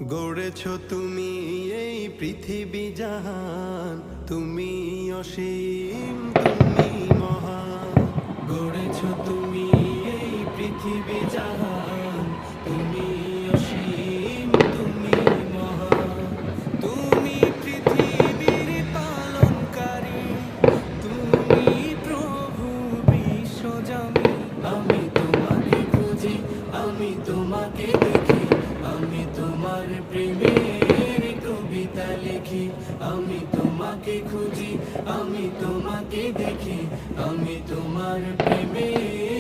গড়েছ তুমি এই পৃথিবী জাহান, তুমি অসীম, তুমি মহান। গড়েছ তুমি এই পৃথিবী জাহান, তুমি অসীম, তুমি মহান। তুমি পৃথিবীর পালনকারী, তুমি প্রভু বিশ্বজামি। আমি তোমাকে খুঁজি, আমি তোমাকে দেখি, আমি তোমার প্রেমের কবিতা লিখি। আমি তোমাকে খুঁজি, আমি তোমাকে দেখি, আমি তোমার প্রেমের